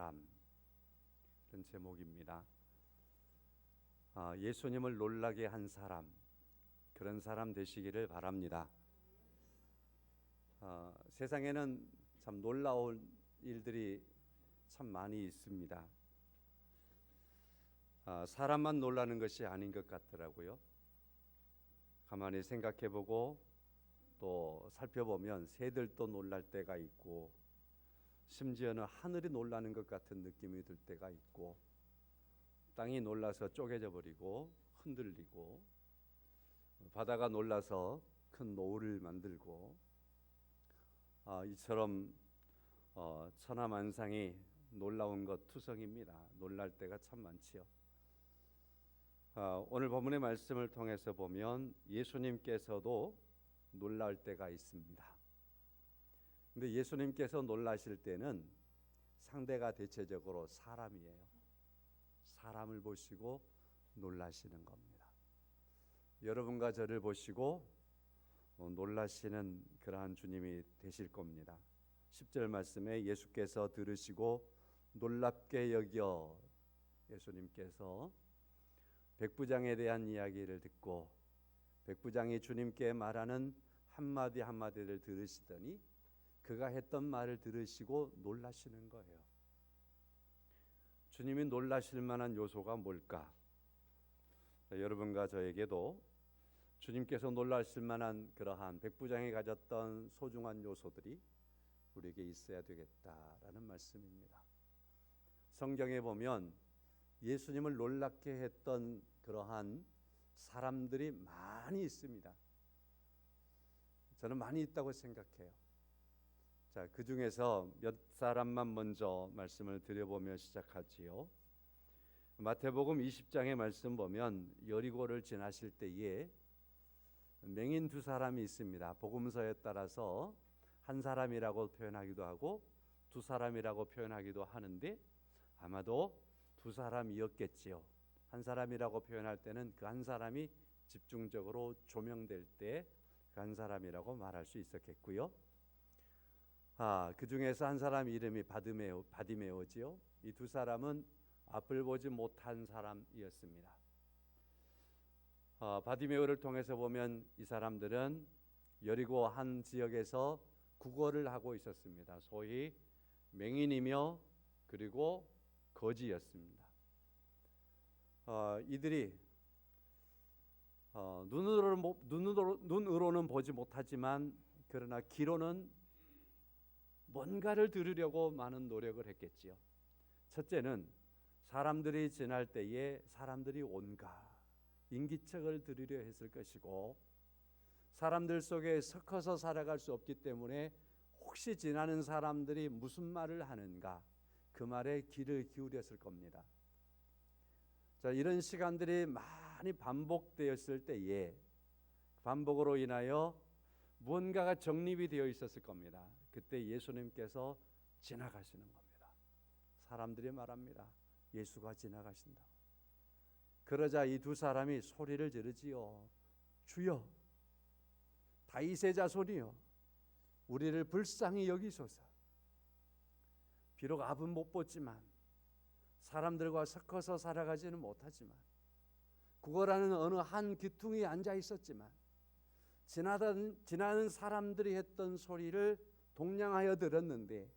사람, 그런 제목입니다. 예수님을 놀라게 한 사람, 그런 사람 되시기를 바랍니다. 세상에는 참 놀라운 일들이 참 많이 있습니다. 사람만 놀라는 것이 아닌 것 같더라고요. 가만히 생각해보고 또 살펴보면 새들도 놀랄 때가 있고, 심지어는 하늘이 놀라는 것 같은 느낌이 들 때가 있고, 땅이 놀라서 쪼개져 버리고 흔들리고, 바다가 놀라서 큰 노을을 만들고, 이처럼 천하만상이 놀라운 것 투성입니다. 놀랄 때가 참 많지요. 오늘 본문의 말씀을 통해서 보면 예수님께서도 놀랄 때가 있습니다. 근데 예수님께서 놀라실 때는 상대가 대체적으로 사람이에요. 사람을 보시고 놀라시는 겁니다. 여러분과 저를 보시고 놀라시는 그러한 주님이 되실 겁니다. 10절 말씀에 예수께서 들으시고 놀랍게 여겨, 예수님께서 백부장에 대한 이야기를 듣고 백부장이 주님께 말하는 한마디 한마디를 들으시더니 그가 했던 말을 들으시고 놀라시는 거예요. 주님이 놀라실 만한 요소가 뭘까? 여러분과 저에게도 주님께서 놀라실 만한 그러한 백부장이 가졌던 소중한 요소들이 우리에게 있어야 되겠다라는 말씀입니다. 성경에 보면 예수님을 놀랍게 했던 그러한 사람들이 많이 있습니다. 저는 많이 있다고 생각해요. 자, 그 중에서 몇 사람만 먼저 말씀을 드려보며 시작하지요. 마태복음 20장의 말씀 보면 여리고를 지나실 때에 맹인 두 사람이 있습니다. 복음서에 따라서 한 사람이라고 표현하기도 하고 두 사람이라고 표현하기도 하는데 아마도 두 사람이었겠지요. 한 사람이라고 표현할 때는 그 한 사람이 집중적으로 조명될 때 그 한 사람이라고 말할 수 있었겠고요. 그 중에서 한 사람 이름이 바디메오지요. 이 두 사람은 앞을 보지 못한 사람이었습니다. 바디메오를 통해서 보면 이 사람들은 여리고 한 지역에서 구걸을 하고 있었습니다. 소위 맹인이며 그리고 거지였습니다. 이들이 눈으로는 보지 못하지만 그러나 귀로는 뭔가를 들으려고 많은 노력을 했겠지요. 첫째는 사람들이 지날 때에 사람들이 온갖 인기척을 들으려 했을 것이고, 사람들 속에 섞어서 살아갈 수 없기 때문에 혹시 지나는 사람들이 무슨 말을 하는가, 그 말에 귀를 기울였을 겁니다. 자, 이런 시간들이 많이 반복되었을 때에 반복으로 인하여 무언가가 정립이 되어 있었을 겁니다. 그때 예수님께서 지나가시는 겁니다. 사람들이 말합니다. 예수가 지나가신다고. 그러자 이 두 사람이 소리를 지르지요. 주여, 다윗의 자손이여, 우리를 불쌍히 여기소서. 비록 앞은 못 보지만, 사람들과 섞어서 살아가지는 못하지만, 구걸하는 어느 한 귀퉁이에 앉아 있었지만, 지나는 사람들이 했던 소리를 동냥하여 들었는데,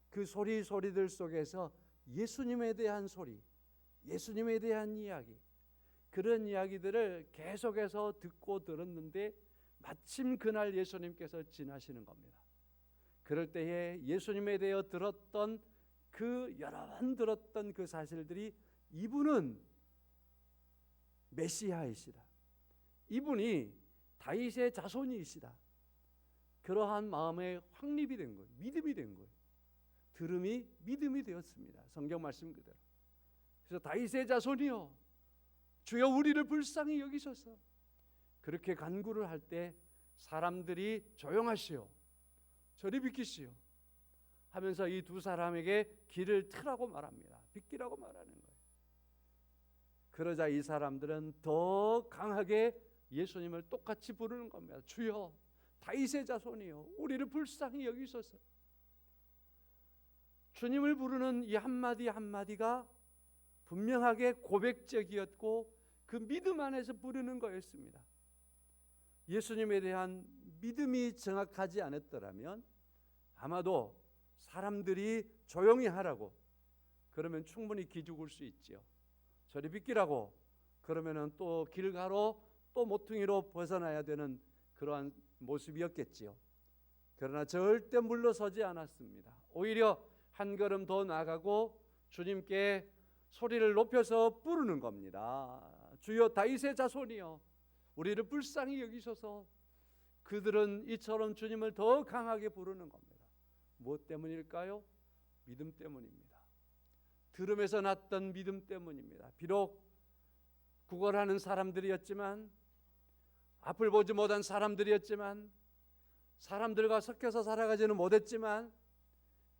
그 소리들 속에서 예수님에 대한 소리, 예수님에 대한 이야기, 그런 이야기들을 계속해서 듣고 들었는데 마침 그날 예수님께서 지나시는 겁니다. 그럴 때에 예수님에 대해 들었던 그 여러 번 들었던 그 사실들이 이분은 메시아이시다, 이분이 다윗의 자손이시다, 그러한 마음에 확립이 된 거예요. 믿음이 된 거예요. 들음이 믿음이 되었습니다. 성경 말씀 그대로. 그래서 다윗의 자손이여, 주여 우리를 불쌍히 여기소서. 그렇게 간구를 할 때 사람들이 조용하시오, 저리 비키시오 하면서 이 두 사람에게 길을 트라고 말합니다. 비키라고 말하는 거예요. 그러자 이 사람들은 더 강하게 예수님을 똑같이 부르는 겁니다. 주여, 다윗의 자손이여, 우리를 불쌍히 여기소서. 주님을 부르는 이 한마디 한마디가 분명하게 고백적이었고 그 믿음 안에서 부르는 거였습니다. 예수님에 대한 믿음이 정확하지 않았더라면 아마도 사람들이 조용히 하라고 그러면 충분히 기죽을 수 있지요. 저리 비키라고 그러면은 또 길 가로 또 모퉁이로 벗어나야 되는 그러한 모습이었겠지요. 그러나 절대 물러서지 않았습니다. 오히려 한 걸음 더 나아가고 주님께 소리를 높여서 부르는 겁니다. 주여 다윗의 자손이여 우리를 불쌍히 여기소서. 그들은 이처럼 주님을 더 강하게 부르는 겁니다. 무엇 때문일까요? 믿음 때문입니다. 들음에서 났던 믿음 때문입니다. 비록 구걸하는 사람들이었지만, 앞을 보지 못한 사람들이었지만, 사람들과 섞여서 살아가지는 못했지만,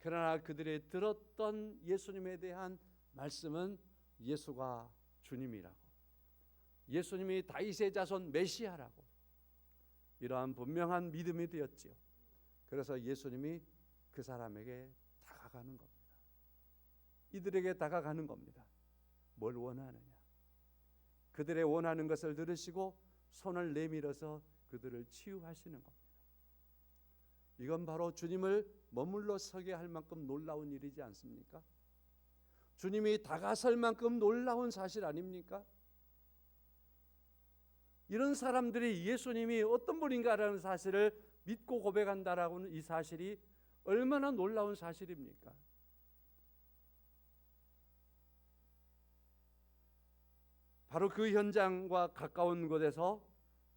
그러나 그들이 들었던 예수님에 대한 말씀은 예수가 주님이라고, 예수님이 다윗의 자손 메시아라고, 이러한 분명한 믿음이 되었지요. 그래서 예수님이 그 사람에게 다가가는 겁니다. 이들에게 다가가는 겁니다. 뭘 원하느냐? 그들의 원하는 것을 들으시고 손을 내밀어서 그들을 치유하시는 겁니다. 이건 바로 주님을 머물러 서게 할 만큼 놀라운 일이지 않습니까? 주님이 다가설 만큼 놀라운 사실 아닙니까? 이런 사람들이 예수님이 어떤 분인가라는 사실을 믿고 고백한다라고는 이 사실이 얼마나 놀라운 사실입니까? 바로 그 현장과 가까운 곳에서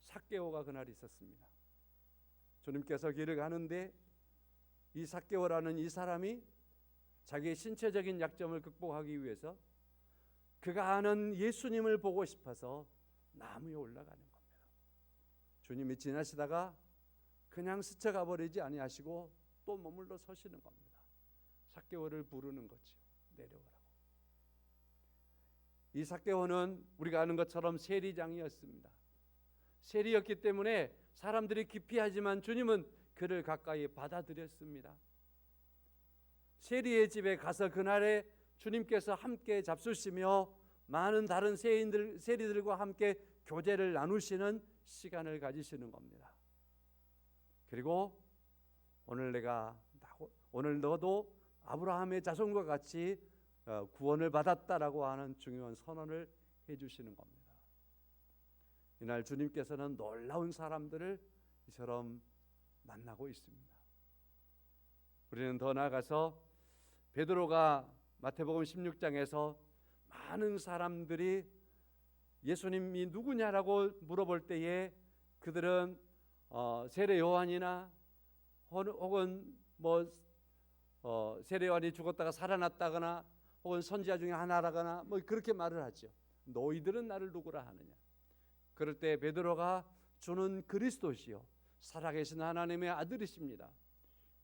삭개오가 그날 있었습니다. 주님께서 길을 가는데 이 삭개오라는 이 사람이 자기의 신체적인 약점을 극복하기 위해서 그가 아는 예수님을 보고 싶어서 나무에 올라가는 겁니다. 주님이 지나시다가 그냥 스쳐가 버리지 아니하시고 또 머물러 서시는 겁니다. 삭개오를 부르는 거죠. 내려오라고. 이 삭개오는 우리가 아는 것처럼 세리장이었습니다. 세리였기 때문에 사람들이 기피하지만 주님은 그를 가까이 받아들였습니다. 세리의 집에 가서 그날에 주님께서 함께 잡수시며 많은 다른 세리들과 함께 교제를 나누시는 시간을 가지시는 겁니다. 그리고 오늘 너도 아브라함의 자손과 같이 구원을 받았다라고 하는 중요한 선언을 해주시는 겁니다. 이날 주님께서는 놀라운 사람들을 이처럼 만나고 있습니다. 우리는 더 나아가서 베드로가 마태복음 16장에서 많은 사람들이 예수님이 누구냐라고 물어볼 때에 그들은 세례 요한이나 혹은 세례 요한이 죽었다가 살아났다거나 혹은 선지자 중에 하나라거나 그렇게 말을 하죠. 너희들은 나를 누구라 하느냐. 그럴 때 베드로가 주는 그리스도시요 살아계신 하나님의 아들이십니다.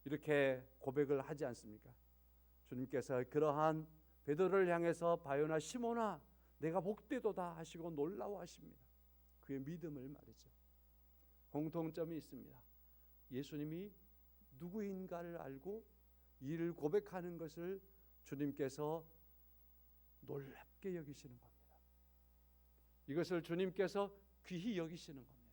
이렇게 고백을 하지 않습니까? 주님께서 그러한 베드로를 향해서 바요나 시몬아 내가 복되도다 하시고 놀라워하십니다. 그의 믿음을 말이죠. 공통점이 있습니다. 예수님이 누구인가를 알고 이를 고백하는 것을 주님께서 놀랍게 여기시는 겁니다. 이것을 주님께서 귀히 여기시는 겁니다.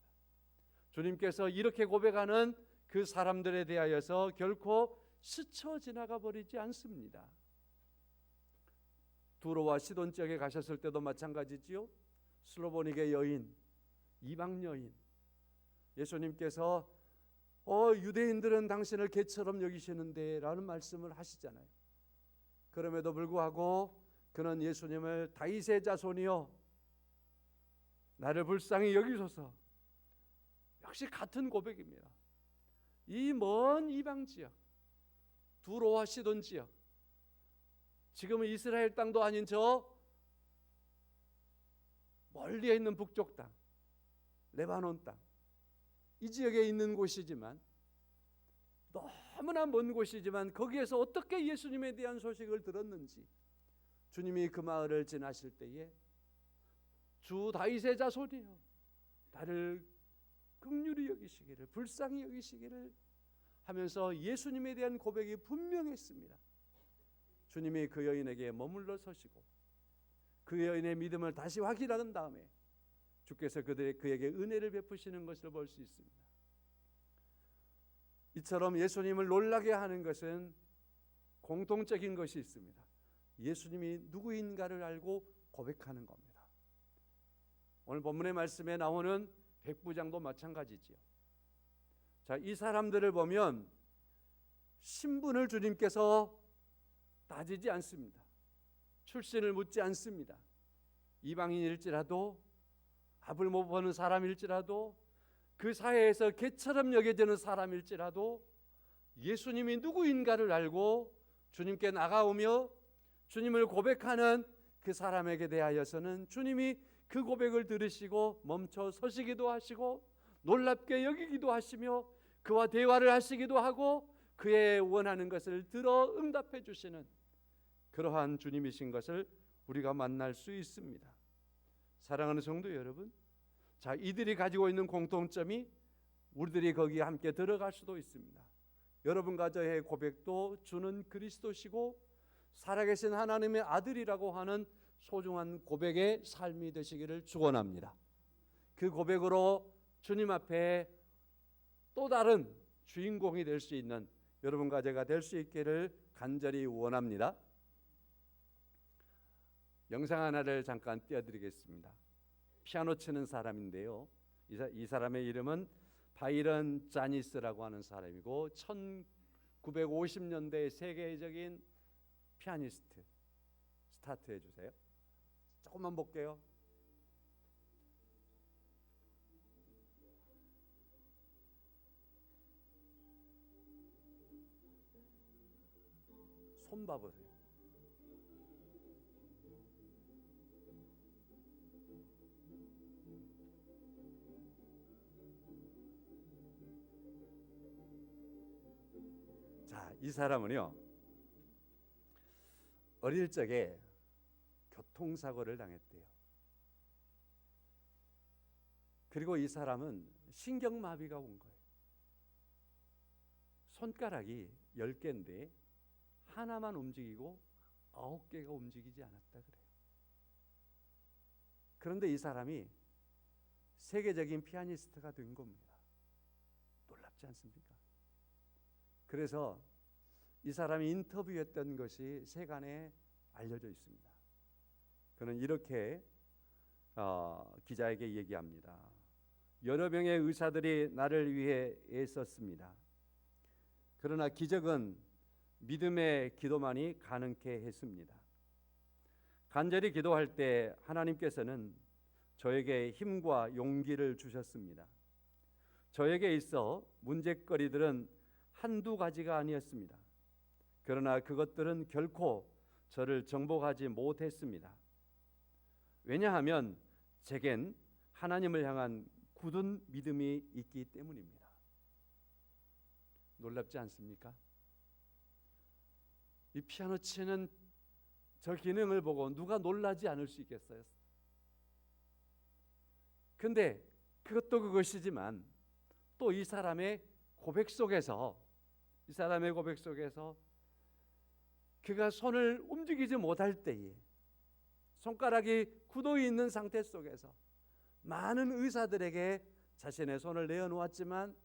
주님께서 이렇게 고백하는 그 사람들에 대하여서 결코 스쳐 지나가 버리지 않습니다. 두로와 시돈 지역에 가셨을 때도 마찬가지지요. 슬로보니게 여인, 이방 여인, 예수님께서 유대인들은 당신을 개처럼 여기시는데 라는 말씀을 하시잖아요. 그럼에도 불구하고 그는 예수님을 다윗의 자손이여 나를 불쌍히 여기소서. 역시 같은 고백입니다. 이 먼 이방 지역, 두로와 시돈 지역, 지금은 이스라엘 땅도 아닌 저 멀리에 있는 북쪽 땅, 레바논 땅, 이 지역에 있는 곳이지만 너무나 먼 곳이지만 거기에서 어떻게 예수님에 대한 소식을 들었는지 주님이 그 마을을 지나실 때에 주 다윗의 자손이여 나를 긍휼히 여기시기를 불쌍히 여기시기를 하면서 예수님에 대한 고백이 분명했습니다. 주님이 그 여인에게 머물러 서시고 그 여인의 믿음을 다시 확인한 다음에 주께서 그에게 은혜를 베푸시는 것을 볼 수 있습니다. 이처럼 예수님을 놀라게 하는 것은 공통적인 것이 있습니다. 예수님이 누구인가를 알고 고백하는 겁니다. 오늘 본문의 말씀에 나오는 백부장도 마찬가지지요. 자, 이 사람들을 보면 신분을 주님께서 따지지 않습니다. 출신을 묻지 않습니다. 이방인일지라도 밥을 못 버는 사람일지라도 그 사회에서 개처럼 여겨지는 사람일지라도 예수님이 누구인가를 알고 주님께 나가오며 주님을 고백하는 그 사람에게 대하여서는 주님이 그 고백을 들으시고 멈춰 서시기도 하시고 놀랍게 여기기도 하시며 그와 대화를 하시기도 하고 그의 원하는 것을 들어 응답해 주시는 그러한 주님이신 것을 우리가 만날 수 있습니다. 사랑하는 성도 여러분, 자, 이들이 가지고 있는 공통점이 우리들이 거기에 함께 들어갈 수도 있습니다. 여러분과 저의 고백도 주는 그리스도시고 살아계신 하나님의 아들이라고 하는 소중한 고백의 삶이 되시기를 축원합니다. 그 고백으로 주님 앞에 또 다른 주인공이 될 수 있는 여러분과 제가 될 수 있기를 간절히 원합니다. 영상 하나를 잠깐 띄워드리겠습니다. 피아노 치는 사람인데요. 이 사람의 이름은 바이런 자니스라고 하는 사람이고 1950년대 세계적인 피아니스트. 스타트 해주세요. 조금만 볼게요. 손 봐보세요. 자, 이 사람은요, 어릴 적에 교통사고를 당했대요. 그리고 이 사람은 신경마비가 온 거예요. 손가락이 10개인데 하나만 움직이고 9개가 움직이지 않았다 그래요. 그런데 이 사람이 세계적인 피아니스트가 된 겁니다. 놀랍지 않습니까? 그래서 이 사람이 인터뷰했던 것이 세간에 알려져 있습니다. 그는 이렇게 기자에게 얘기합니다. 여러 명의 의사들이 나를 위해 애썼습니다. 그러나 기적은 믿음의 기도만이 가능케 했습니다. 간절히 기도할 때 하나님께서는 저에게 힘과 용기를 주셨습니다. 저에게 있어 문제거리들은 한두 가지가 아니었습니다. 그러나 그것들은 결코 저를 정복하지 못했습니다. 왜냐하면 제겐 하나님을 향한 굳은 믿음이 있기 때문입니다. 놀랍지 않습니까? 이 피아노 치는 저 기능을 보고 누가 놀라지 않을 수 있겠어요? 근데 그것도 그것이지만 또 이 사람의 고백 속에서 그가 손을 움직이지 못할 때에 손가락이 굳어 있는 상태 속에서 많은 의사들에게 자신의 손을 내어놓았지만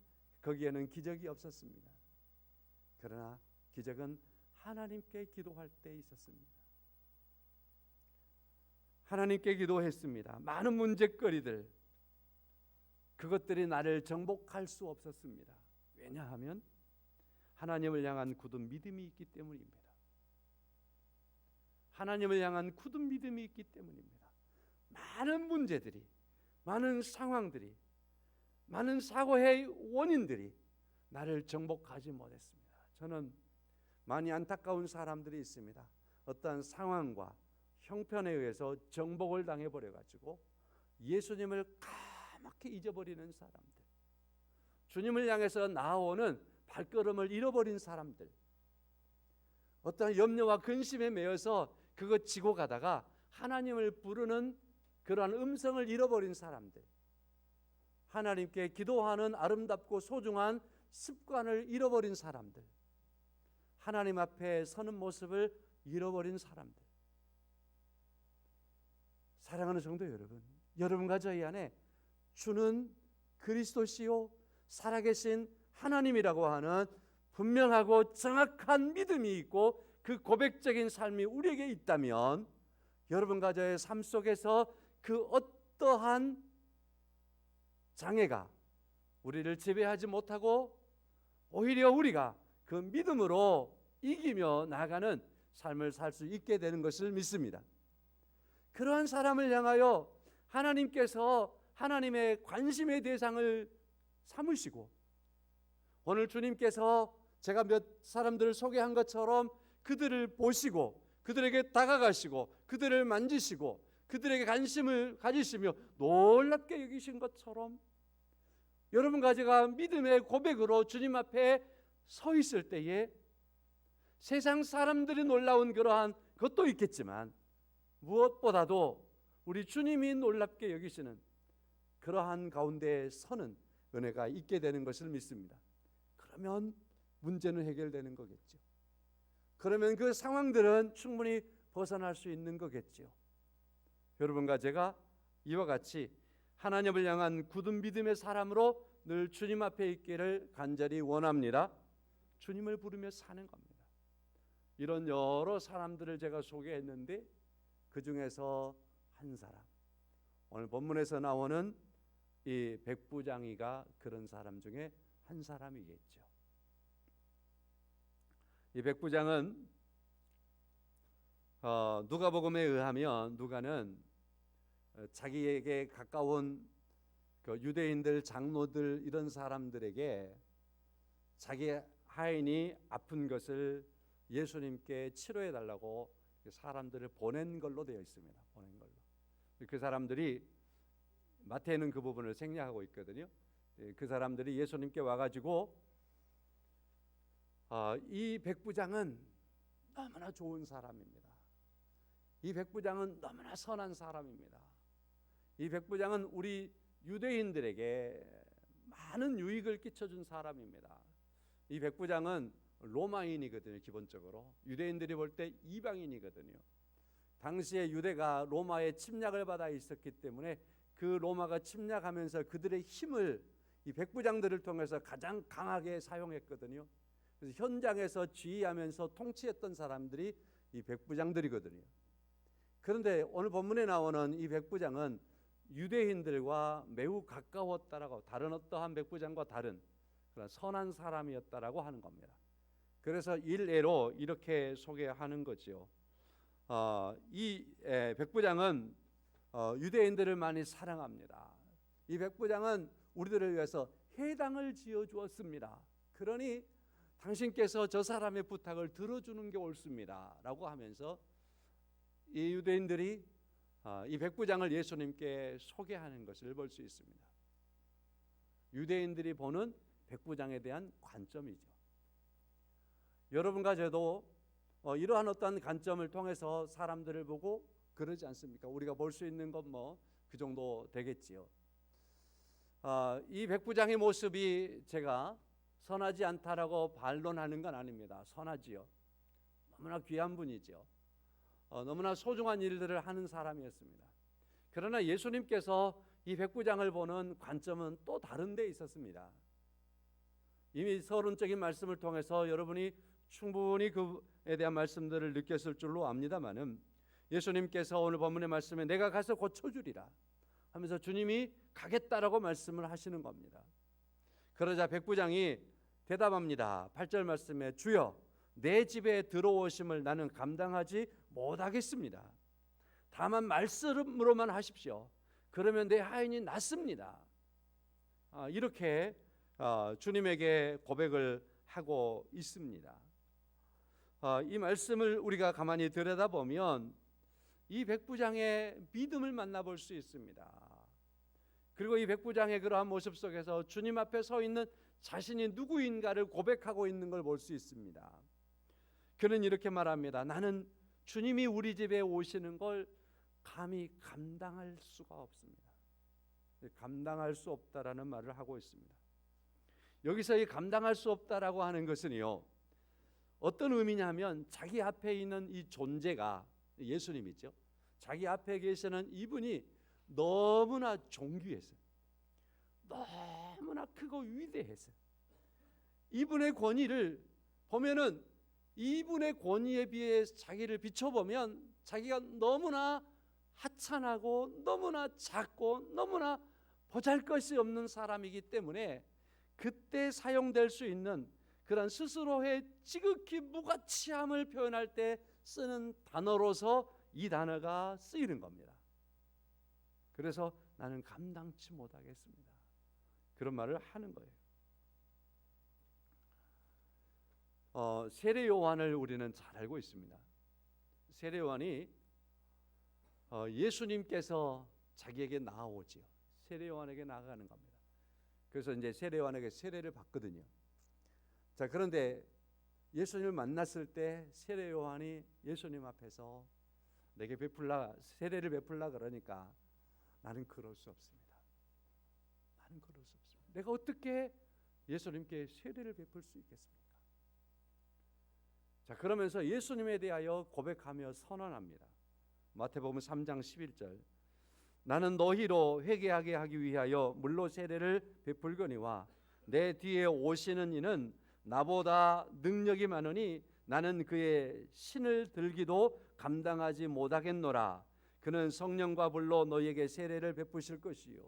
거기에는 기적이 없었습니다. 그러나 기적은 하나님께 기도할 때 있었습니다. 하나님께 기도했습니다. 많은 문제거리들, 그것들이 나를 정복할 수 없었습니다. 왜냐하면 하나님을 향한 굳은 믿음이 있기 때문입니다. 하나님을 향한 굳은 믿음이 있기 때문입니다. 많은 문제들이, 많은 상황들이, 많은 사고의 원인들이 나를 정복하지 못했습니다. 저는 많이 안타까운 사람들이 있습니다. 어떠한 상황과 형편에 의해서 정복을 당해버려가지고 예수님을 까맣게 잊어버리는 사람들, 주님을 향해서 나아오는 발걸음을 잃어버린 사람들, 어떠한 염려와 근심에 매여서 그거 지고 가다가 하나님을 부르는 그러한 음성을 잃어버린 사람들, 하나님께 기도하는 아름답고 소중한 습관을 잃어버린 사람들, 하나님 앞에 서는 모습을 잃어버린 사람들. 사랑하는 성도 여러분, 여러분과 저희 안에 주는 그리스도시요 살아계신 하나님이라고 하는 분명하고 정확한 믿음이 있고 그 고백적인 삶이 우리에게 있다면 여러분과 저의 삶 속에서 그 어떠한 장애가 우리를 지배하지 못하고 오히려 우리가 그 믿음으로 이기며 나아가는 삶을 살 수 있게 되는 것을 믿습니다. 그러한 사람을 향하여 하나님께서 하나님의 관심의 대상을 삼으시고 오늘 주님께서 제가 몇 사람들을 소개한 것처럼 그들을 보시고 그들에게 다가가시고 그들을 만지시고 그들에게 관심을 가지시며 놀랍게 여기신 것처럼 여러분과 제가 믿음의 고백으로 주님 앞에 서 있을 때에 세상 사람들이 놀라운 그러한 것도 있겠지만 무엇보다도 우리 주님이 놀랍게 여기시는 그러한 가운데 서는 은혜가 있게 되는 것을 믿습니다. 그러면 문제는 해결되는 거겠죠. 그러면 그 상황들은 충분히 벗어날 수 있는 거겠죠. 여러분과 제가 이와 같이 하나님을 향한 굳은 믿음의 사람으로 늘 주님 앞에 있기를 간절히 원합니다. 주님을 부르며 사는 겁니다. 이런 여러 사람들을 제가 소개했는데 그 중에서 한 사람, 오늘 본문에서 나오는 이 백부장이가 그런 사람 중에 한 사람이겠죠. 이 백부장은 누가복음에 의하면 누가는 자기에게 가까운 그 유대인들, 장로들 이런 사람들에게 자기 하인이 아픈 것을 예수님께 치료해 달라고 사람들을 보낸 걸로 되어 있습니다. 보낸 걸로. 그 사람들이 마태는 그 부분을 생략하고 있거든요. 그 사람들이 예수님께 와가지고 이 백부장은 너무나 좋은 사람입니다. 이 백부장은 너무나 선한 사람입니다. 이 백부장은 우리 유대인들에게 많은 유익을 끼쳐준 사람입니다. 이 백부장은 로마인이거든요. 기본적으로 유대인들이 볼 때 이방인이거든요. 당시에 유대가 로마의 침략을 받아 있었기 때문에 그 로마가 침략하면서 그들의 힘을 이 백부장들을 통해서 가장 강하게 사용했거든요. 그래서 현장에서 지휘하면서 통치했던 사람들이 이 백부장들이거든요. 그런데 오늘 본문에 나오는 이 백부장은 유대인들과 매우 가까웠다라고, 다른 어떠한 백부장과 다른 그런 선한 사람이었다라고 하는 겁니다. 그래서 일례로 이렇게 소개하는 거죠. 이 백부장은 유대인들을 많이 사랑합니다. 이 백부장은 우리들을 위해서 회당을 지어 주었습니다. 그러니 당신께서 저 사람의 부탁을 들어주는 게 옳습니다 라고 하면서 이 유대인들이 이 백부장을 예수님께 소개하는 것을 볼 수 있습니다. 유대인들이 보는 백부장에 대한 관점이죠. 여러분과 저도 이러한 어떤 관점을 통해서 사람들을 보고 그러지 않습니까? 우리가 볼 수 있는 건 뭐 그 정도 되겠지요. 이 백부장의 모습이 제가 선하지 않다라고 반론하는 건 아닙니다. 선하지요. 너무나 귀한 분이죠. 너무나 소중한 일들을 하는 사람이었습니다. 그러나 예수님께서 이 백부장을 보는 관점은 또 다른 데 있었습니다. 이미 서론적인 말씀을 통해서 여러분이 충분히 그에 대한 말씀들을 느꼈을 줄로 압니다마는 예수님께서 오늘 본문의 말씀에 내가 가서 고쳐주리라 하면서 주님이 가겠다라고 말씀을 하시는 겁니다. 그러자 백부장이 대답합니다. 8절 말씀에 주여 내 집에 들어오심을 나는 감당하지 못하겠습니다. 다만 말씀으로만 하십시오. 그러면 내 하인이 낫습니다. 이렇게 주님에게 고백을 하고 있습니다. 이 말씀을 우리가 가만히 들여다보면 이 백부장의 믿음을 만나볼 수 있습니다. 그리고 이 백부장의 그러한 모습 속에서 주님 앞에 서 있는 자신이 누구인가를 고백하고 있는 걸 볼 수 있습니다. 그는 이렇게 말합니다. 나는 주님이 우리 집에 오시는 걸 감히 감당할 수가 없습니다. 감당할 수 없다라는 말을 하고 있습니다. 여기서 이 감당할 수 없다라고 하는 것은요, 어떤 의미냐면 자기 앞에 있는 이 존재가 예수님이죠. 자기 앞에 계시는 이분이 너무나 존귀했어요. 너무나 크고 위대했어요. 이분의 권위를 보면은 이분의 권위에 비해 자기를 비춰보면 자기가 너무나 하찮하고 너무나 작고 너무나 보잘것이 없는 사람이기 때문에 그때 사용될 수 있는 그런 스스로의 지극히 무가치함을 표현할 때 쓰는 단어로서 이 단어가 쓰이는 겁니다. 그래서 나는 감당치 못하겠습니다. 그런 말을 하는 거예요. 세례 요한을 우리는 잘 알고 있습니다. 세례 요한이 예수님께서 자기에게 나아오지요. 세례 요한에게 나아가는 겁니다. 그래서 이제 세례 요한에게 세례를 받거든요. 자, 그런데 예수님을 만났을 때 세례 요한이 예수님 앞에서 내게 세례를 베풀라 그러니까 나는 그럴 수 없습니다. 나는 그럴 수 없습니다. 내가 어떻게 예수님께 세례를 베풀 수 있겠습니까? 자, 그러면서 예수님에 대하여 고백하며 선언합니다. 마태복음 3장 11절. 나는 너희로 회개하게 하기 위하여 물로 세례를 베풀거니와 내 뒤에 오시는 이는 나보다 능력이 많으니 나는 그의 신을 들기도 감당하지 못하겠노라. 그는 성령과 불로 너희에게 세례를 베푸실 것이요.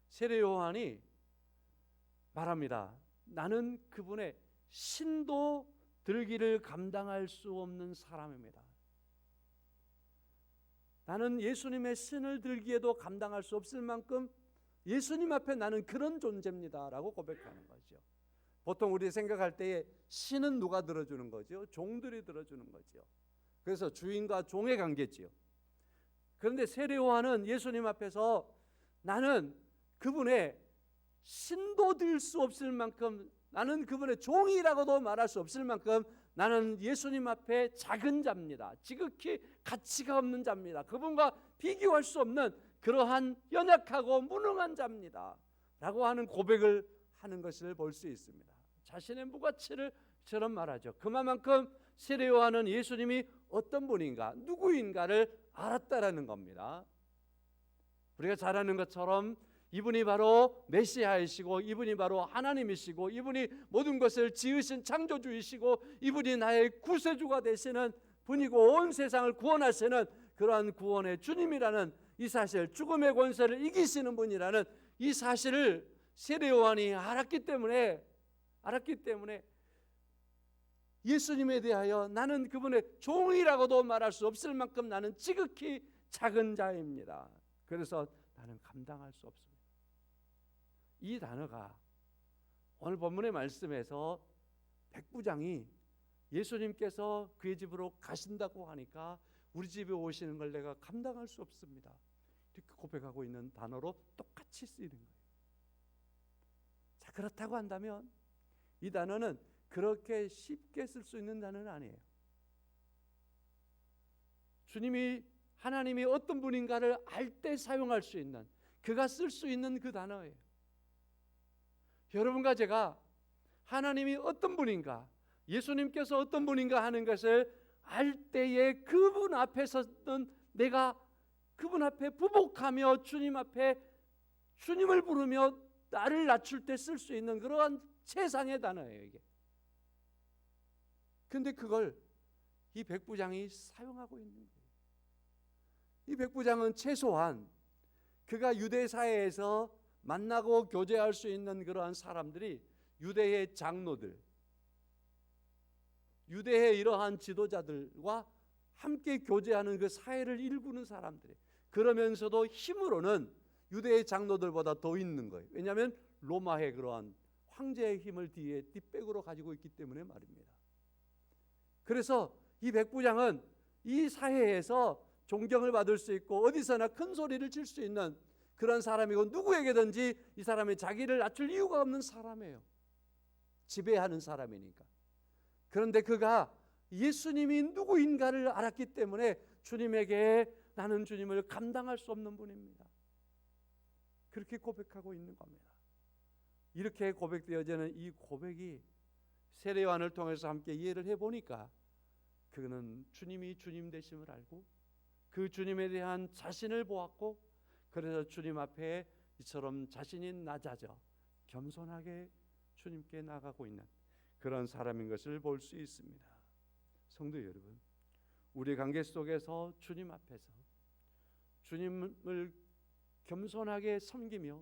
세례 요한이 말합니다. 나는 그분의 신도 들기를 감당할 수 없는 사람입니다. 나는 예수님의 신을 들기에도 감당할 수 없을 만큼 예수님 앞에 나는 그런 존재입니다 라고 고백하는 거죠. 보통 우리 생각할 때에 신은 누가 들어주는 거죠? 종들이 들어주는 거죠. 그래서 주인과 종의 관계지요. 그런데 세례 요한은 예수님 앞에서 나는 그분의 신도 들 수 없을 만큼, 나는 그분의 종이라고도 말할 수 없을 만큼 나는 예수님 앞에 작은 자입니다. 지극히 가치가 없는 자입니다. 그분과 비교할 수 없는 그러한 연약하고 무능한 자입니다 라고 하는 고백을 하는 것을 볼 수 있습니다. 자신의 무가치를 처럼 말하죠. 그만큼 세례 요한은 예수님이 어떤 분인가, 누구인가를 알았다라는 겁니다. 우리가 잘 아는 것처럼 이분이 바로 메시아이시고 이분이 바로 하나님이시고 이분이 모든 것을 지으신 창조주이시고 이분이 나의 구세주가 되시는 분이고 온 세상을 구원하시는 그러한 구원의 주님이라는 이 사실, 죽음의 권세를 이기시는 분이라는 이 사실을 세례 요한이 알았기 때문에 예수님에 대하여 나는 그분의 종이라고도 말할 수 없을 만큼 나는 지극히 작은 자입니다. 그래서 나는 감당할 수 없습니다. 이 단어가 오늘 본문의 말씀에서 백부장이 예수님께서 그의 집으로 가신다고 하니까 우리 집에 오시는 걸 내가 감당할 수 없습니다 이렇게 고백하고 있는 단어로 똑같이 쓰이는 거예요. 자, 그렇다고 한다면 이 단어는 그렇게 쉽게 쓸 수 있는 단어는 아니에요. 하나님이 어떤 분인가를 알 때 사용할 수 있는, 그가 쓸 수 있는 그 단어예요. 여러분과 제가 하나님이 어떤 분인가, 예수님께서 어떤 분인가 하는 것을 알 때에 그분 앞에서는 내가 그분 앞에 부복하며 주님 앞에 주님을 부르며 나를 낮출 때 쓸 수 있는 그러한 최상의 단어예요 이게. 근데 그걸 이 백부장이 사용하고 있는 거예요. 이 백부장은 최소한 그가 유대 사회에서 만나고 교제할 수 있는 그러한 사람들이 유대의 장로들, 유대의 이러한 지도자들과 함께 교제하는 그 사회를 일구는 사람들이, 그러면서도 힘으로는 유대의 장로들보다 더 있는 거예요. 왜냐하면 로마의 그러한 황제의 힘을 뒤에 뒷백으로 가지고 있기 때문에 말입니다. 그래서 이 백부장은 이 사회에서 존경을 받을 수 있고 어디서나 큰 소리를 칠 수 있는 그런 사람이고 누구에게든지 이 사람이 자기를 낮출 이유가 없는 사람이에요. 지배하는 사람이니까. 그런데 그가 예수님이 누구인가를 알았기 때문에 주님에게 나는 주님을 감당할 수 없는 분입니다. 그렇게 고백하고 있는 겁니다. 이렇게 고백되어지는 이 고백이 세례 요한을 통해서 함께 이해를 해보니까 그는 주님이 주님 되심을 알고 그 주님에 대한 자신을 보았고, 그래서 주님 앞에 이처럼 자신이 낮아져 겸손하게 주님께 나가고 있는 그런 사람인 것을 볼 수 있습니다. 성도 여러분, 우리 관계 속에서 주님 앞에서 주님을 겸손하게 섬기며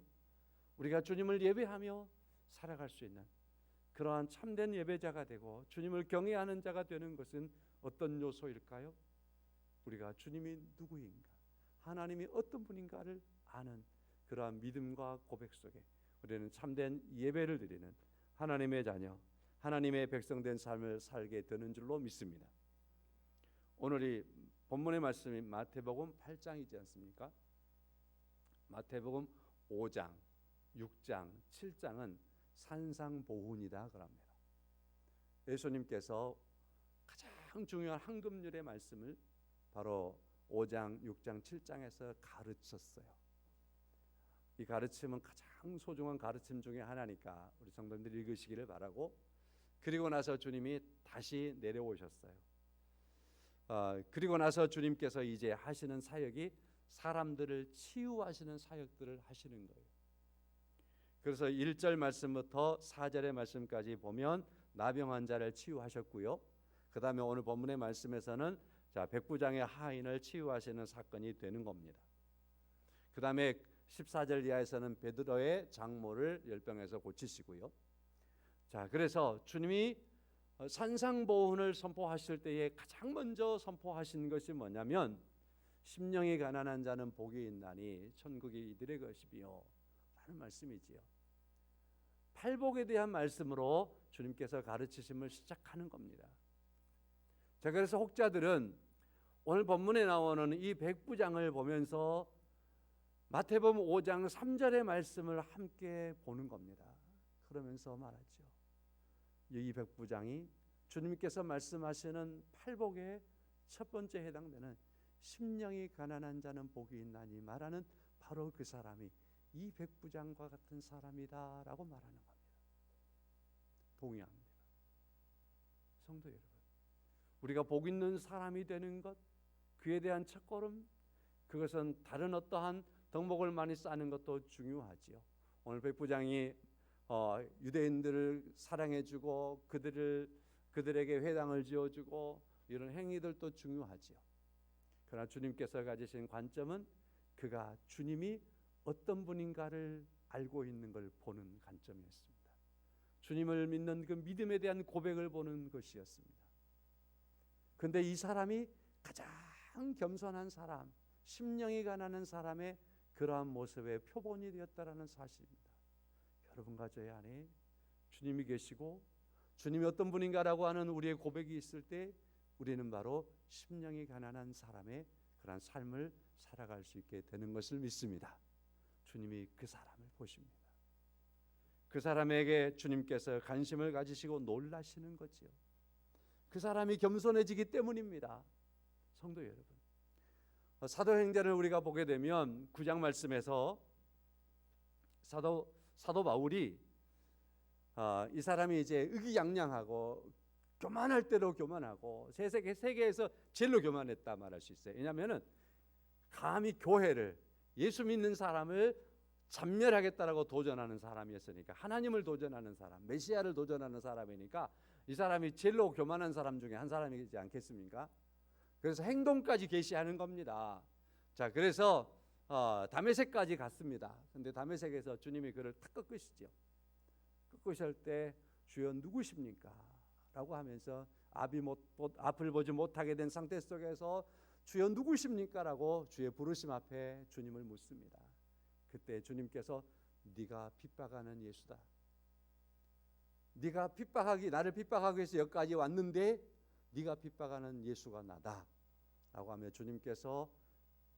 우리가 주님을 예배하며 살아갈 수 있는 그러한 참된 예배자가 되고 주님을 경외하는 자가 되는 것은 어떤 요소일까요? 우리가 주님이 누구인가, 하나님이 어떤 분인가를 아는 그러한 믿음과 고백 속에 우리는 참된 예배를 드리는 하나님의 자녀, 하나님의 백성된 삶을 살게 되는 줄로 믿습니다. 오늘이 본문의 말씀이 마태복음 8장이지 않습니까? 마태복음 5장, 6장, 7장은 산상보훈이다 그럽니다. 예수님께서 가장 중요한 황금률의 말씀을 바로 5장, 6장, 7장에서 가르쳤어요. 이 가르침은 가장 소중한 가르침 중에 하나니까 우리 성도님들이 읽으시기를 바라고, 그리고 나서 주님이 다시 내려오셨어요. 그리고 나서 주님께서 이제 하시는 사역이 사람들을 치유하시는 사역들을 하시는 거예요. 그래서 1절 말씀부터 4절의 말씀까지 보면 나병 환자를 치유하셨고요. 그 다음에 오늘 본문의 말씀에서는 백부장의 하인을 치유하시는 사건이 되는 겁니다. 그 다음에 14절 이하에서는 베드로의 장모를 열병에서 고치시고요. 그래서 주님이 산상보훈을 선포하실 때에 가장 먼저 선포하신 것이 뭐냐면, 심령이 가난한 자는 복이 있나니 천국이 이들의 것이며 라는 말씀이지요. 팔복에 대한 말씀으로 주님께서 가르치심을 시작하는 겁니다. 그래서 혹자들은 오늘 본문에 나오는 이 백부장을 보면서 마태복음 5장 3절의 말씀을 함께 보는 겁니다. 그러면서 말하죠. 이 백부장이 주님께서 말씀하시는 팔복의 첫 번째 해당되는 심령이 가난한 자는 복이 있나니 말하는 바로 그 사람이 이 백부장과 같은 사람이다라고 말하는 겁니다. 동의합니다. 성도 여러분, 우리가 복 있는 사람이 되는 것, 그에 대한 첫걸음, 그것은 다른 어떠한 덕목을 많이 쌓는 것도 중요하지요. 오늘 백부장이 유대인들을 사랑해주고 그들에게 회당을 지어주고 이런 행위들도 중요하지요. 그러나 주님께서 가지신 관점은 그가 주님이 어떤 분인가를 알고 있는 걸 보는 관점이었습니다. 주님을 믿는 그 믿음에 대한 고백을 보는 것이었습니다. 그런데 이 사람이 가장 겸손한 사람, 심령이 가난한 사람의 그러한 모습의 표본이 되었다라는 사실입니다. 여러분과 저희 안에 주님이 계시고 주님이 어떤 분인가라고 하는 우리의 고백이 있을 때 우리는 바로 심령이 가난한 사람의 그러한 삶을 살아갈 수 있게 되는 것을 믿습니다. 주님이 그 사람을 보십니다. 그 사람에게 주님께서 관심을 가지시고 놀라시는 거지요. 그 사람이 겸손해지기 때문입니다. 성도 여러분, 사도행전을 우리가 보게 되면 9장 말씀에서 사도 바울이 이 사람이 이제 의기양양하고 교만할 대로 교만하고 세계에서 제일로 교만했다 말할 수 있어요. 왜냐하면은 감히 교회를, 예수 믿는 사람을 잔멸하겠다라고 도전하는 사람이었으니까, 하나님을 도전하는 사람, 메시아를 도전하는 사람이니까 이 사람이 제일로 교만한 사람 중에 한 사람이지 않겠습니까? 그래서 행동까지 계시하는 겁니다. 그래서 다메섹까지 갔습니다. 근데 다메섹에서 주님이 그를 탁 꺾으시죠. 꺾으실 때 주여 누구십니까? 라고 하면서 앞을 보지 못하게 된 상태 속에서 주여 누구십니까? 라고 주의 부르심 앞에 주님을 묻습니다. 그때 주님께서 네가 핍박하는 예수다. 네가 나를 핍박하기 위해서 여기까지 왔는데 네가 핍박하는 예수가 나다 라고 하며 주님께서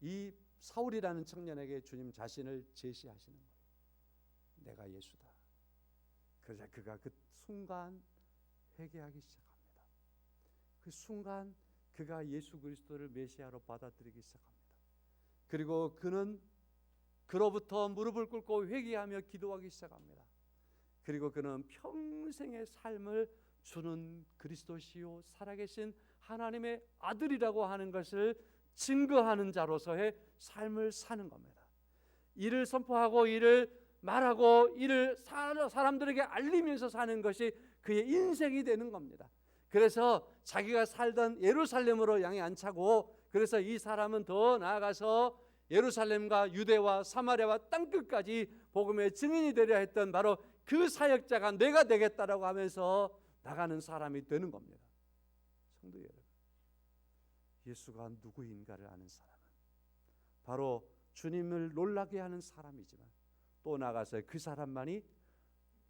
이 사울이라는 청년에게 주님 자신을 제시하시는 거예요. 내가 예수다. 그래서 그가 그 순간 회개하기 시작합니다. 그 순간 그가 예수 그리스도를 메시아로 받아들이기 시작합니다. 그리고 그는 그로부터 무릎을 꿇고 회개하며 기도하기 시작합니다. 그리고 그는 평생의 삶을 주는 그리스도시요 살아계신 하나님의 아들이라고 하는 것을 증거하는 자로서의 삶을 사는 겁니다. 이를 선포하고 이를 말하고 이를 사람들에게 알리면서 사는 것이 그의 인생이 되는 겁니다. 그래서 자기가 살던 예루살렘으로 양이 안 차고, 그래서 이 사람은 더 나아가서 예루살렘과 유대와 사마리아와 땅끝까지 복음의 증인이 되려 했던 바로 그 사역자가 내가 되겠다라고 하면서 나가는 사람이 되는 겁니다. 성도 여러분, 예수가 누구인가를 아는 사람은 바로 주님을 놀라게 하는 사람이지만, 또 나가서 그 사람만이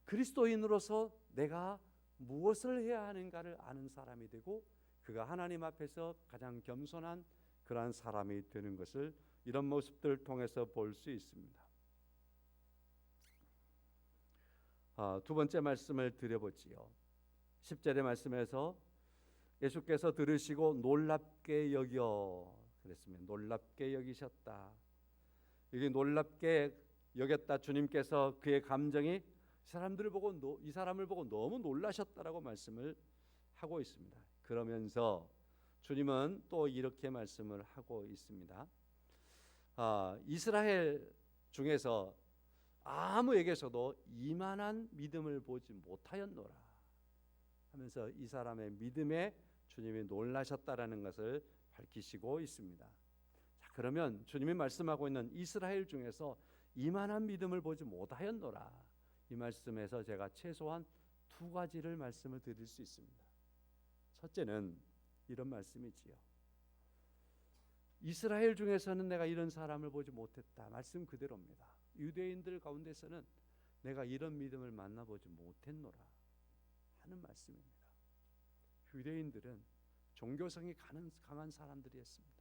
그리스도인으로서 내가 무엇을 해야 하는가를 아는 사람이 되고, 그가 하나님 앞에서 가장 겸손한 그러한 사람이 되는 것을 이런 모습들을 통해서 볼 수 있습니다. 두 번째 말씀을 드려보지요. 10절의 말씀에서 예수께서 들으시고 놀랍게 여겨 그랬습니다. 놀랍게 여기셨다. 여기 놀랍게 여겼다. 주님께서 그의 감정이 이 사람을 보고 너무 놀라셨다라고 말씀을 하고 있습니다. 그러면서 주님은 또 이렇게 말씀을 하고 있습니다. 이스라엘 중에서 아무에게서도 이만한 믿음을 보지 못하였노라 하면서 이 사람의 믿음에 주님이 놀라셨다라는 것을 밝히시고 있습니다. 자, 그러면 주님이 말씀하고 있는 이스라엘 중에서 이만한 믿음을 보지 못하였노라, 이 말씀에서 제가 최소한 두 가지를 말씀을 드릴 수 있습니다. 첫째는 이런 말씀이지요. 이스라엘 중에서는 내가 이런 사람을 보지 못했다. 말씀 그대로입니다. 유대인들 가운데서는 내가 이런 믿음을 만나보지 못했노라 하는 말씀입니다. 유대인들은 종교성이 강한 사람들이었습니다.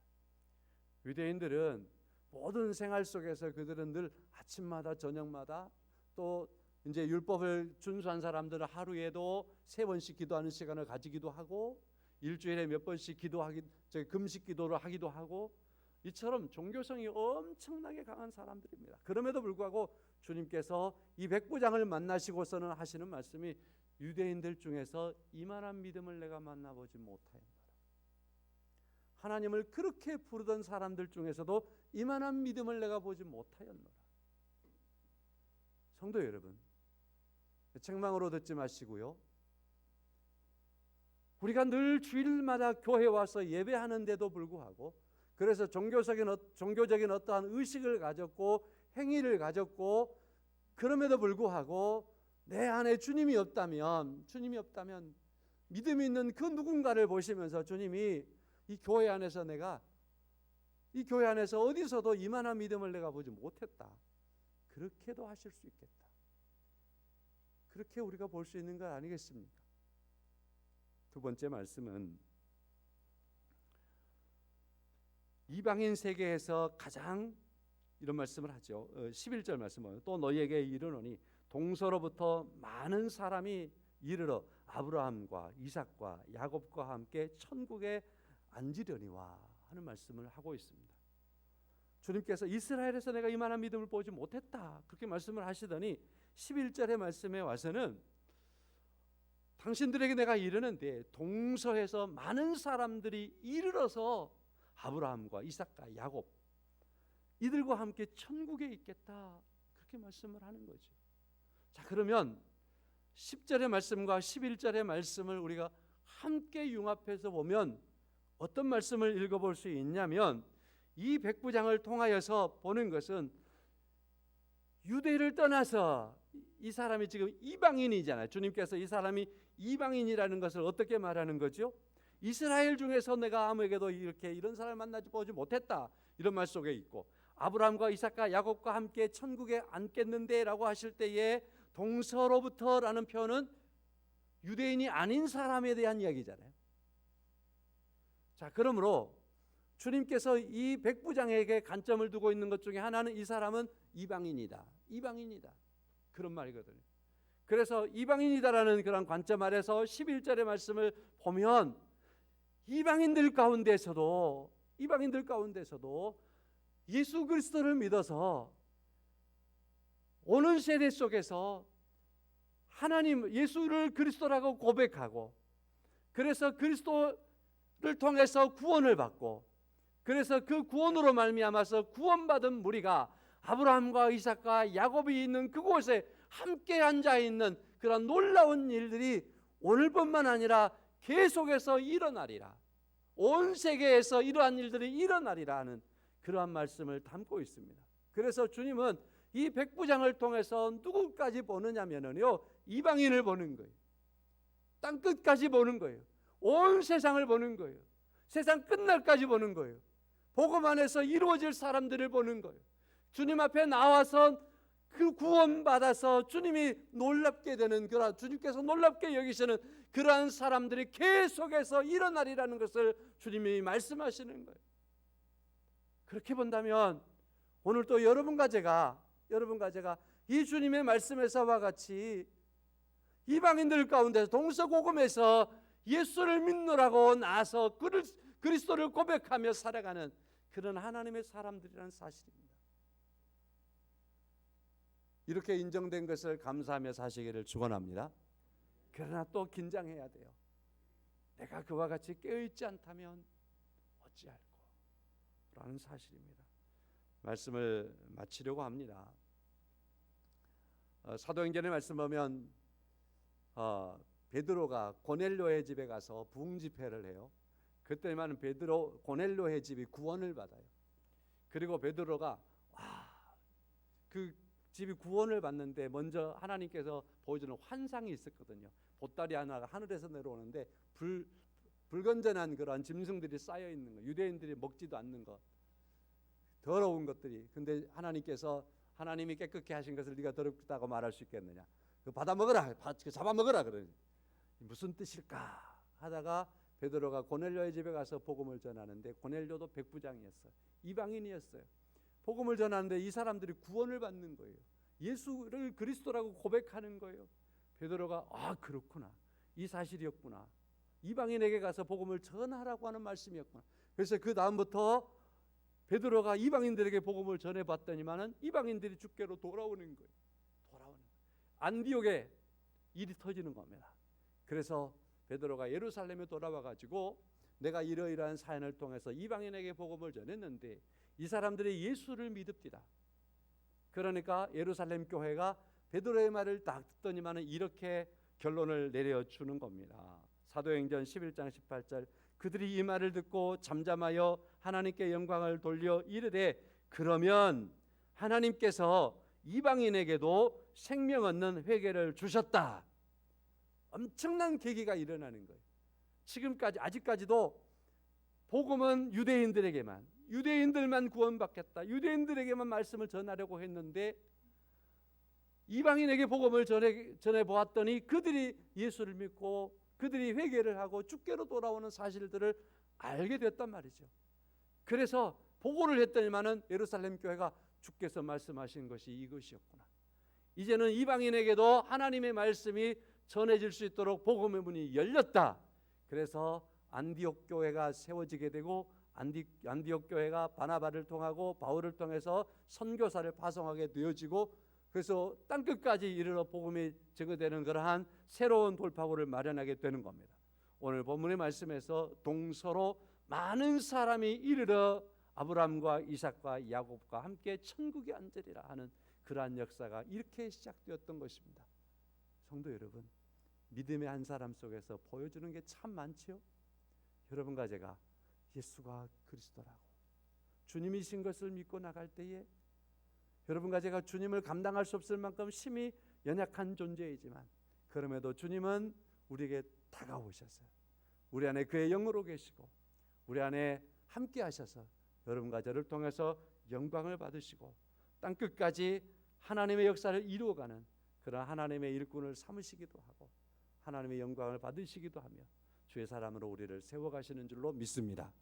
유대인들은 모든 생활 속에서 그들은 늘 아침마다 저녁마다, 또 이제 율법을 준수한 사람들은 하루에도 3번씩 기도하는 시간을 가지기도 하고, 일주일에 몇 번씩 금식 기도를 하기도 하고, 이처럼 종교성이 엄청나게 강한 사람들입니다. 그럼에도 불구하고 주님께서 이 백부장을 만나시고서는 하시는 말씀이, 유대인들 중에서 이만한 믿음을 내가 만나보지 못하였노라. 하나님을 그렇게 부르던 사람들 중에서도 이만한 믿음을 내가 보지 못하였노라. 성도 여러분, 책망으로 듣지 마시고요, 우리가 늘 주일마다 교회 와서 예배하는데도 불구하고, 그래서 종교적인 어떠한 의식을 가졌고 행위를 가졌고, 그럼에도 불구하고 내 안에 주님이 없다면 믿음이 있는 그 누군가를 보시면서 주님이 이 교회 안에서 어디서도 이만한 믿음을 내가 보지 못했다, 그렇게도 하실 수 있겠다. 그렇게 우리가 볼 수 있는 것 아니겠습니까? 두 번째 말씀은 이방인 세계에서 가장 이런 말씀을 하죠. 11절 말씀은 또 너희에게 이르노니 동서로부터 많은 사람이 이르러 아브라함과 이삭과 야곱과 함께 천국에 앉으려니와 하는 말씀을 하고 있습니다. 주님께서 이스라엘에서 내가 이만한 믿음을 보지 못했다, 그렇게 말씀을 하시더니 11절의 말씀에 와서는 당신들에게 내가 이르는데 동서에서 많은 사람들이 이르러서 아브라함과 이삭과 야곱 이들과 함께 천국에 있겠다, 그렇게 말씀을 하는 거죠. 자, 그러면 10절의 말씀과 11절의 말씀을 우리가 함께 융합해서 보면 어떤 말씀을 읽어볼 수 있냐면, 이 백부장을 통하여서 보는 것은 유대를 떠나서 이 사람이 지금 이방인이잖아요. 주님께서 이 사람이 이방인이라는 것을 어떻게 말하는 거죠? 이스라엘 중에서 내가 아무에게도 이런 사람을 만나보지 못했다, 이런 말 속에 있고, 아브라함과 이삭과 야곱과 함께 천국에 앉겠는데 라고 하실 때에 동서로부터라는 표현은 유대인이 아닌 사람에 대한 이야기잖아요. 자, 그러므로 주님께서 이 백부장에게 관점을 두고 있는 것 중에 하나는 이 사람은 이방인이다 그런 말이거든요. 그래서 이방인이다라는 그런 관점 아래서 11절의 말씀을 보면 이방인들 가운데서도 예수 그리스도를 믿어서 오는 세대 속에서 하나님 예수를 그리스도라고 고백하고, 그래서 그리스도를 통해서 구원을 받고, 그래서 그 구원으로 말미암아서 구원받은 무리가 아브라함과 이삭과 야곱이 있는 그곳에 함께 앉아 있는 그런 놀라운 일들이 오늘뿐만 아니라 계속해서 일어나리라, 온 세계에서 이러한 일들이 일어나리라 하는 그러한 말씀을 담고 있습니다. 그래서 주님은 이 백부장을 통해서 누구까지 보느냐면요, 이방인을 보는 거예요. 땅 끝까지 보는 거예요. 온 세상을 보는 거예요. 세상 끝날까지 보는 거예요. 복음 안에서 이루어질 사람들을 보는 거예요. 주님 앞에 나와서 그 구원받아서 주님이 놀랍게 되는, 그러한 주님께서 놀랍게 여기시는 그러한 사람들이 계속해서 일어나리라는 것을 주님이 말씀하시는 거예요. 그렇게 본다면 오늘 또 여러분과 제가 이 주님의 말씀에서와 같이 이방인들 가운데서 동서고금에서 예수를 믿노라고 나서 그리스도를 고백하며 살아가는 그런 하나님의 사람들이라는 사실입니다. 이렇게 인정된 것을 감사하며 사시기를 축원합니다. 그러나 또 긴장해야 돼요. 내가 그와 같이 깨어있지 않다면 어찌할꼬 라는 사실입니다. 말씀을 마치려고 합니다. 사도행전의 말씀 보면 베드로가 고넬료의 집에 가서 부흥집회를 해요. 그때만 고넬료의 집이 구원을 받아요. 그리고 베드로가 그 집이 구원을 받는데 먼저 하나님께서 보여주는 환상이 있었거든요. 보따리 하나가 하늘에서 내려오는데 불건전한 그런 짐승들이 쌓여 있는 거, 유대인들이 먹지도 않는 것, 더러운 것들이. 근데 하나님이 깨끗게 하신 것을 네가 더럽다고 말할 수 있겠느냐? 받아 먹어라, 잡아 먹어라. 그러니 무슨 뜻일까 하다가 베드로가 고넬료의 집에 가서 복음을 전하는데, 고넬료도 백부장이었어요. 이방인이었어요. 복음을 전하는데 이 사람들이 구원을 받는 거예요. 예수를 그리스도라고 고백하는 거예요. 베드로가 그렇구나, 이 사실이었구나, 이방인에게 가서 복음을 전하라고 하는 말씀이었구나. 그래서 그 다음부터 베드로가 이방인들에게 복음을 전해봤더니만은 이방인들이 주께로 돌아오는 거예요. 안디옥에 일이 터지는 겁니다. 그래서 베드로가 예루살렘에 돌아와 가지고 내가 이러이러한 사연을 통해서 이방인에게 복음을 전했는데 이 사람들이 예수를 믿읍디다. 그러니까 예루살렘 교회가 베드로의 말을 딱 듣더니만은 이렇게 결론을 내려주는 겁니다. 사도행전 11장 18절, 그들이 이 말을 듣고 잠잠하여 하나님께 영광을 돌려 이르되, 그러면 하나님께서 이방인에게도 생명 얻는 회개를 주셨다. 엄청난 계기가 일어나는 거예요. 아직까지도 복음은 유대인들만 구원받겠다, 유대인들에게만 말씀을 전하려고 했는데 이방인에게 복음을 전해 보았더니 그들이 예수를 믿고 그들이 회개를 하고 주께로 돌아오는 사실들을 알게 됐단 말이죠. 그래서 보고를 했더니만은 예루살렘 교회가 주께서 말씀하신 것이 이것이었구나, 이제는 이방인에게도 하나님의 말씀이 전해질 수 있도록 복음의 문이 열렸다. 그래서 안디옥 교회가 세워지게 되고, 안디옥 교회가 바나바를 통하고 바울을 통해서 선교사를 파송하게 되어지고, 그래서 땅끝까지 이르러 복음이 증거되는 그러한 새로운 돌파구를 마련하게 되는 겁니다. 오늘 본문의 말씀에서 동서로 많은 사람이 이르러 아브라함과 이삭과 야곱과 함께 천국에 앉으리라 하는 그러한 역사가 이렇게 시작되었던 것입니다. 성도 여러분, 믿음의 한 사람 속에서 보여주는 게 참 많지요. 여러분과 제가 예수가 그리스도라고 주님이신 것을 믿고 나갈 때에, 여러분과 제가 주님을 감당할 수 없을 만큼 심히 연약한 존재이지만 그럼에도 주님은 우리에게 다가오셨어요. 우리 안에 그의 영으로 계시고 우리 안에 함께 하셔서 여러분과 저를 통해서 영광을 받으시고 땅끝까지 하나님의 역사를 이루어가는 그런 하나님의 일꾼을 삼으시기도 하고 하나님의 영광을 받으시기도 하며 주의 사람으로 우리를 세워가시는 줄로 믿습니다.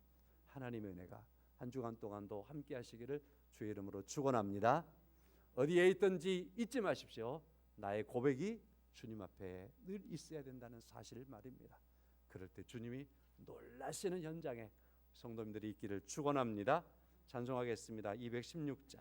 하나님의 은혜가 한 주간 동안도 함께 하시기를 주의 이름으로 축원합니다. 어디에 있든지 잊지 마십시오. 나의 고백이 주님 앞에 늘 있어야 된다는 사실 말입니다. 그럴 때 주님이 놀라시는 현장에 성도님들이 있기를 축원합니다. 찬송하겠습니다. 216장